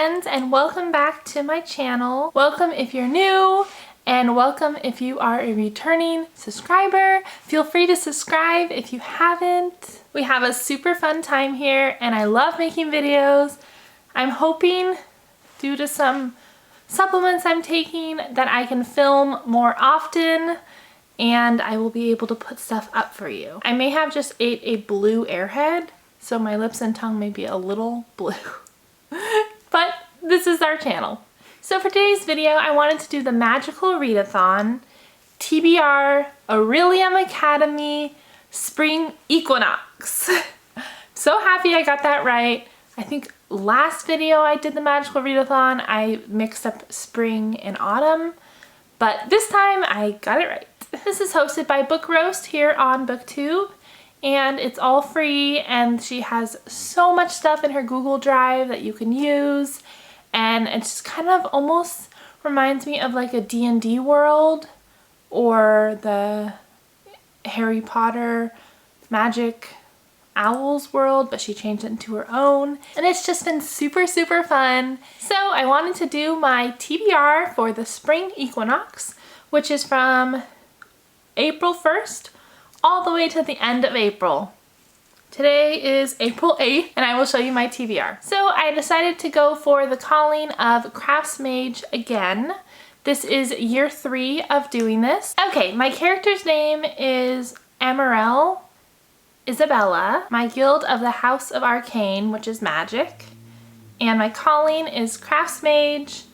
friends, and welcome back to my channel. Welcome if you're new, and welcome if you are a returning subscriber. Feel free to subscribe if you haven't. We have a super fun time here, and I love making videos. I'm hoping, due to some supplements I'm taking, that I can film more often, and I will be able to put stuff up for you. I may have just ate a blue airhead, so my lips and tongue may be a little blue. But this is our channel. So for today's video, I wanted to do the Magical Readathon TBR Orilium Academy Spring Equinox. So happy I got that right. I think last video I did the Magical Readathon, I mixed up spring and autumn, but this time I got it right. This is hosted by Book Roast here on BookTube, and it's all free, and she has so much stuff in her Google Drive that you can use, and it just kind of almost reminds me of like a D&D world or the Harry Potter Magic Owls world, but she changed it into her own, and it's just been super fun. So I wanted to do my TBR for the Spring Equinox, which is from April 1st all the way to the end of April. Today is April 8th, and I will show you my TBR. So I decided to go for the calling of Crafts Mage again. This is year 3 of doing this. Okay, my character's name is Amarel Isabella. My guild of the House of Arcane, which is magic. And my calling is Crafts Mage,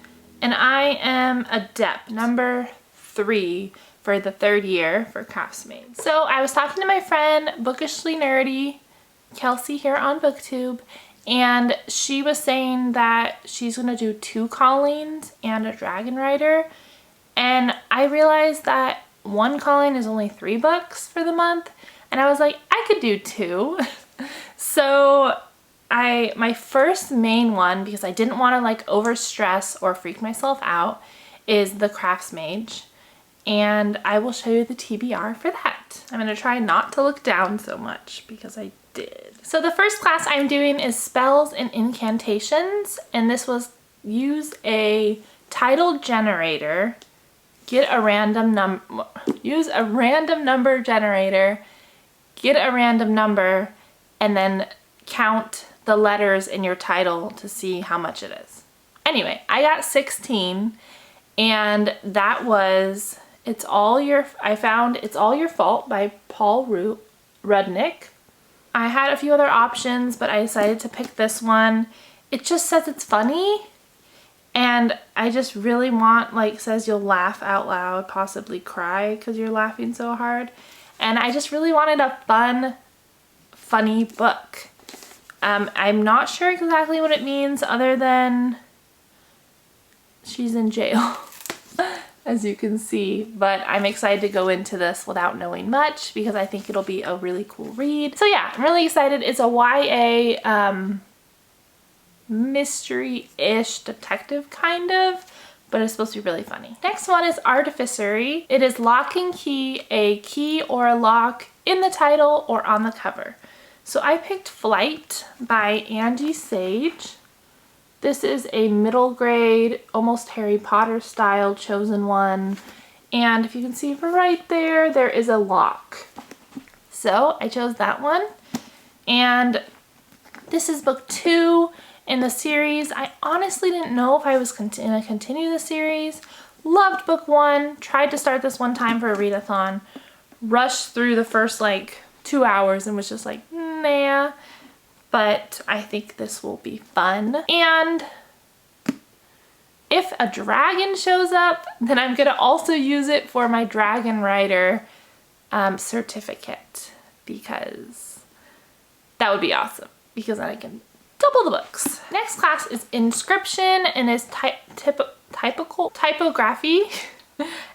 and I am Adept, number 3 for the 3rd year for Crafts Mage. So I was talking to my friend, Bookishly Nerdy, Kelsey here on BookTube, and she was saying that she's gonna do 2 callings and a dragon rider, and I realized that one calling is only 3 books for the month, and I was like, I could do 2. So my first main one, because I didn't want to like over stress or freak myself out, is the Crafts Mage, and I will show you the TBR for that. I'm going to try not to look down so much because I did. So the first class I'm doing is Spells and Incantations, and this was use a title generator, use a random number generator, get a random number, and then count the letters in your title to see how much it is. Anyway, I got 16, and that was It's All Your Fault by Paul Rudnick. I had a few other options, but I decided to pick this one. It just says it's funny, and I just really want, like, says you'll laugh out loud, possibly cry because you're laughing so hard. And I just really wanted a fun, funny book. I'm not sure exactly what it means other than she's in jail, as you can see, but I'm excited to go into this without knowing much because I think it'll be a really cool read. So yeah, I'm really excited. It's a YA mystery-ish detective kind of, but it's supposed to be really funny. Next one is Artificery. It is lock and key, a key or a lock in the title or on the cover. So I picked Flight by Angie Sage. This is a middle grade, almost Harry Potter style chosen one. And if you can see right there, there is a lock. So I chose that one. And this is book 2 in the series. I honestly didn't know if I was going to continue the series. Loved book 1, tried to start this one time for a readathon, rushed through the first like 2 hours and was just like, nah. But I think this will be fun. And if a dragon shows up, then I'm gonna also use it for my Dragon Rider certificate, because that would be awesome, because then I can double the books. Next class is Inscription, and is typography.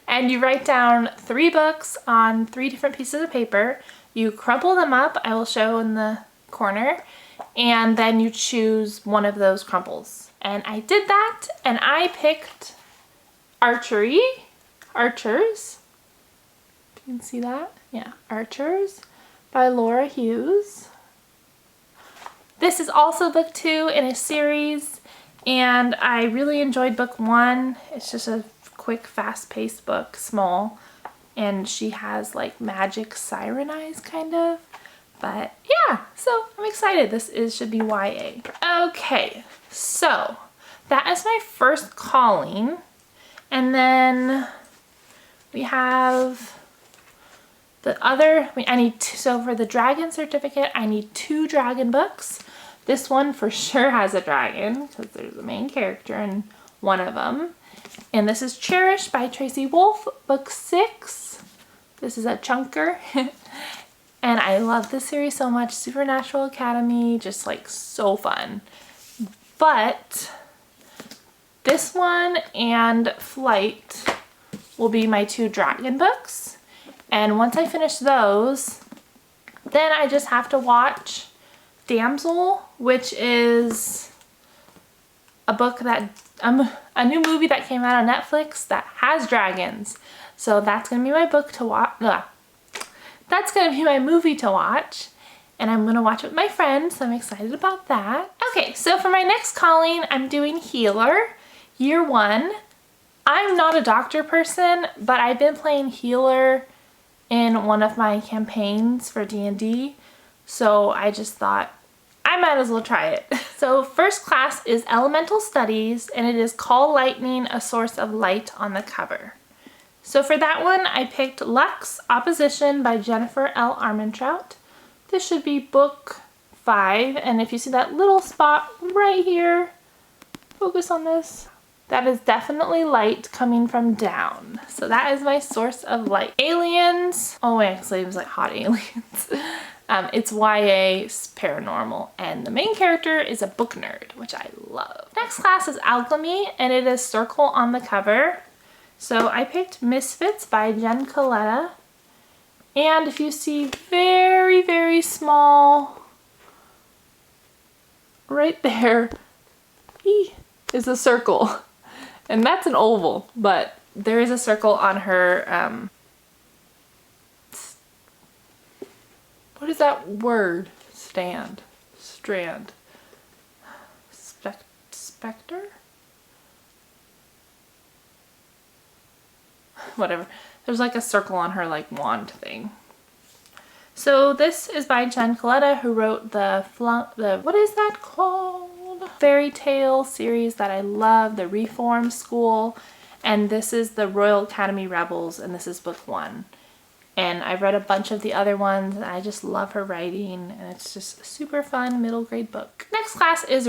And you write down 3 books on 3 different pieces of paper. You crumple them up, I will show in the corner, and then you choose one of those crumples. And I did that, and I picked Archers. You can see that? Yeah, Archers by Laura Hughes. This is also book 2 in a series, And I really enjoyed book 1. It's just a quick, fast-paced book, small. And she has like magic siren eyes, kind of. But yeah, so I'm excited. This should be YA. Okay, so that is my first calling. And then we have the other, so for the dragon certificate, I need 2 dragon books. This one for sure has a dragon because there's a main character in one of them. And this is Cherished by Tracy Wolf, book 6. This is a chunker. And I love this series so much. Supernatural Academy, just like so fun. But this one and Flight will be my 2 dragon books. And once I finish those, then I just have to watch Damsel, which is a book that, a new movie that came out on Netflix that has dragons. So that's going to be my book to watch. That's going to be my movie to watch. And I'm going to watch it with my friends, so I'm excited about that. Okay, so for my next calling, I'm doing Healer, Year 1. I'm not a doctor person, but I've been playing Healer in one of my campaigns for D&D. So I just thought, I might as well try it. So first class is Elemental Studies, and it is Call Lightning, a Source of Light on the cover. So for that one, I picked Lux Opposition by Jennifer L. Armentrout. This should be book 5, and if you see that little spot right here, focus on this. That is definitely light coming from down. So that is my source of light. Aliens. Oh wait, actually it was like Hot Aliens. It's YA paranormal, and the main character is a book nerd, which I love. Next class is Alchemy, and it is circle on the cover. So I picked Misfits by Jen Coletta. And if you see very, very small, right there, is a circle. And that's an oval, but there is a circle on her, what is that word? Strand. Spectre? Whatever. There's like a circle on her like wand thing. So this is by Jen Coletta, who wrote the what is that called? Fairy tale series that I love, the Reform School. And this is the Royal Academy Rebels, and this is book 1. And I've read a bunch of the other ones, and I just love her writing, and it's just a super fun middle grade book. Next class is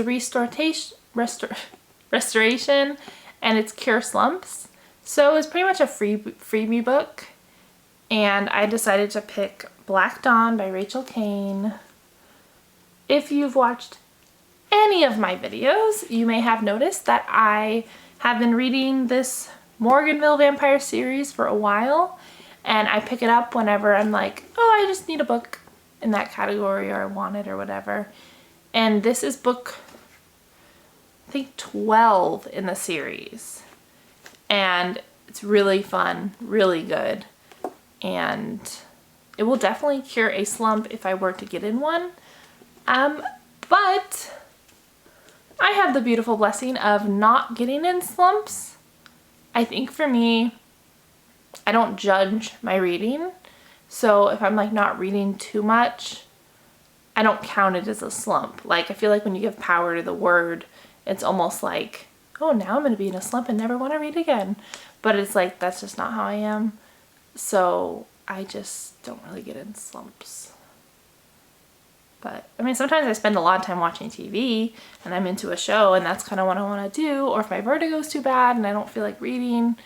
Restoration, and it's Cure Slumps. So it's pretty much a freebie book, and I decided to pick Black Dawn by Rachel Kane. If you've watched any of my videos, you may have noticed that I have been reading this Morganville Vampire series for a while, and I pick it up whenever I'm like, oh, I just need a book in that category, or I want it, or whatever. And this is book, I think, 12 in the series. And it's really fun, really good. And it will definitely cure a slump if I were to get in one. But I have the beautiful blessing of not getting in slumps. I think for me, I don't judge my reading. So if I'm like not reading too much, I don't count it as a slump. Like I feel like when you give power to the word, it's almost like, oh, now I'm going to be in a slump and never want to read again. But it's like, that's just not how I am. So I just don't really get in slumps. But I mean, sometimes I spend a lot of time watching TV and I'm into a show and that's kind of what I want to do. Or if my vertigo's too bad and I don't feel like reading,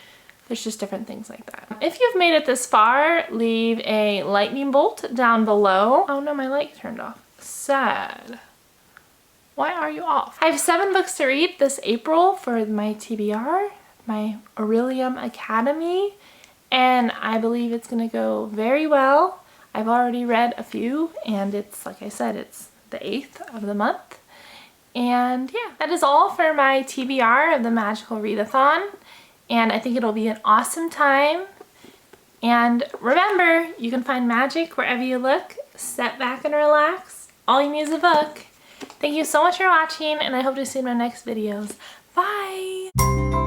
there's just different things like that. If you've made it this far, leave a lightning bolt down below. Oh no, my light turned off. Sad. Why are you off? I have 7 books to read this April for my TBR, my Orilium Academy, and I believe it's gonna go very well. I've already read a few, and it's, like I said, it's the 8th of the month. And yeah, that is all for my TBR of the Magical Readathon, and I think it'll be an awesome time. And remember, you can find magic wherever you look. Sit back and relax. All you need is a book. Thank you so much for watching, and I hope to see you in my next videos. Bye!